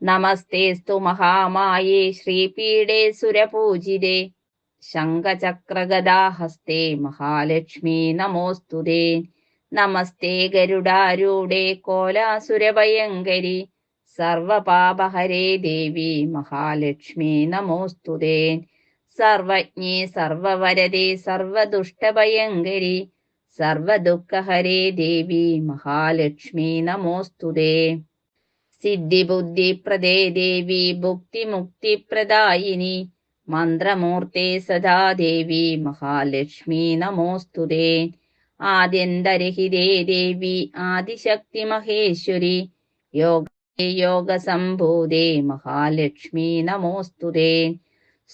നമസ്തേസ്തു മഹാമായേ ശ്രീപീഠേ സുരപൂജിതേ ശംഖചക്രഗദാഹസ്തേ മഹാലക്ഷ്മീ നമോസ്തുതേ. നമസ്തേ ഗരുഡാരൂഢേ കോലാസുരഭയങ്കരി സർവപാപഹരേ ദേവി മഹാലക്ഷ്മീ നമോസ്തുതേ. സർവജ്ഞേ സർവവരദേ സർവദുഷ്ടഭയങ്കരി സർവദുഃഖഹരേ ദേവി മഹാലക്ഷ്മീ നമോസ്തുതേ. സിദ്ധിബുദ്ധിപ്രദേ ദേവി ഭുക്തിമുക്തിപ്രദായിനി മന്ത്രമൂർത്തേ സദാ ദേവി മഹാലക്ഷ്മീ നമോസ്തുതേ. ആദ്യന്തരഹിതേ ദേവി ആദിശക്തി മഹേശ്വരി യോഗസംഭൂതേ മഹാലക്ഷ്മീ നമോസ്തുതേ.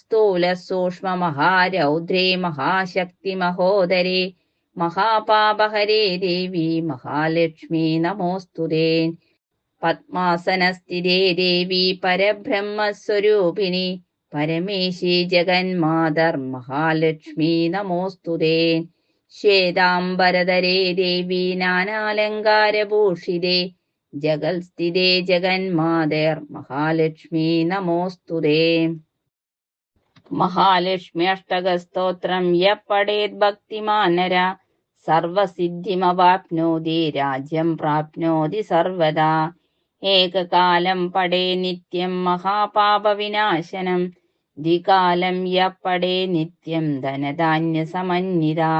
സ്ഥൂല സൂക്ഷ്മ മഹാരൗദ്രേ മഹാശക്തി മഹോദരേ മഹാപാപഹരേ ദേവി മഹാലക്ഷ്മീ നമോസ്തുതേ. പദ്മാസനസ്ഥിതേ ദേവി പരബ്രഹ്മസ്വരൂപിണി പരമേശി ജഗന്മാതർ മഹാലക്ഷ്മീ നമോസ്തുതേ. ശ്വേതാംബരധരേ ദേവി നാനാലങ്കാരഭൂഷിതേ ജഗൽസ്ഥിതേ ജഗന്മാതർ മഹാലക്ഷ്മീ നമോസ്തുതേ. മഹാലക്ഷ്മി അഷ്ടകസ്തോത്രം യഃ പഠേത് ഭക്തിമാൻ നരഃ സർവസിദ്ധിമവാപ്നോതി രാജ്യം പ്രാപ്നോതി സർവദാ. ഏകകാലം പഠേ നിത്യം മഹാപാപവിനാശനം ദ്വികാലം യഃ പഠേ നിത്യം ധനധാന്യസമന്വിതാ.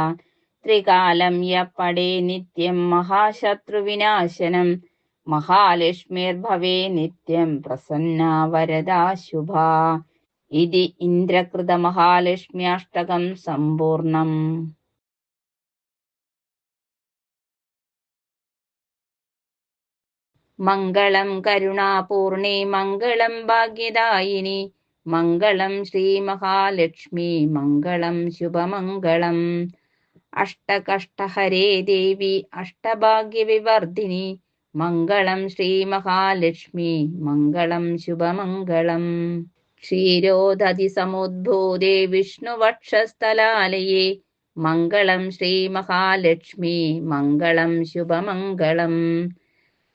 ത്രികാലം യഃ പഠേ നിത്യം മഹാശത്രുവിനാശനം മഹാലക്ഷ്മിർഭവേ നിത്യം പ്രസന്നാ വരദാ ശുഭാ. ഇതി ഇന്ദ്രകൃത മഹാലക്ഷ്മ്യാഷ്ടകം സമ്പൂർണം. മംഗളം കരുണാപൂർണേ മംഗളം ഭാഗ്യദായിനി മംഗളം ശ്രീമഹാലക്ഷ്മി മംഗളം ശുഭമംഗളം. അഷ്ടകഷ്ടഹരേ ദേവി അഷ്ടഭാഗ്യവിവർധിനി മംഗളം ശ്രീമഹാലക്ഷ്മി മംഗളം ശുഭമംഗളം. ക്ഷീരോദധിസമുദ്ഭൂതേ വിഷ്ണുവക്ഷസ്ഥലാലയേ മംഗളം ശ്രീമഹാലക്ഷ്മി മംഗളം ശുഭമംഗളം.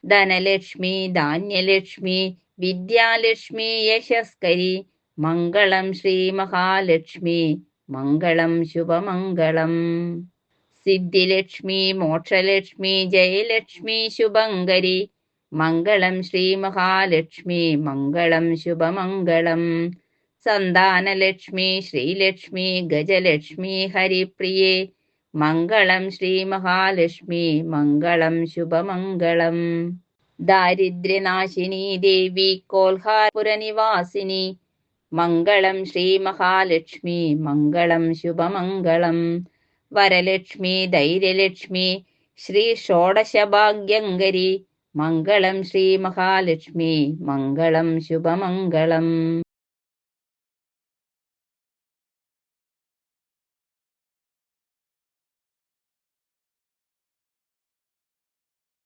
ധനലക്ഷ്മി ധാന്യലക്ഷ്മി വിദ്യാലക്ഷ്മി യശസ്കരി മംഗളം ശ്രീമഹാലക്ഷ്മി മംഗളം ശുഭമംഗളം. സിദ്ധിലക്ഷ്മി മോക്ഷലക്ഷ്മി ജയലക്ഷ്മി ശുഭങ്കരി മംഗളം ശ്രീമഹാലക്ഷ്മി മംഗളം ശുഭമംഗളം. സന്താനലക്ഷ്മി ശ്രീലക്ഷ്മി ഗജലക്ഷ്മി ഹരിപ്രിയേ മംഗളം ശ്രീമഹാലക്ഷ്മി മംഗളം ശുഭമംഗളം. ദാരിദ്ര്യനാശിനി ദേവി കോൽഹാപുരനിവാസിനി മംഗളം ശ്രീമഹാലക്ഷ്മി മംഗളം ശുഭമംഗളം. വരലക്ഷ്മി ധൈര്യലക്ഷ്മി ശ്രീ ഷോഡശഭാഗ്യങ്കരി മംഗളം ശ്രീമഹാലക്ഷ്മി മംഗളം ശുഭമംഗളം.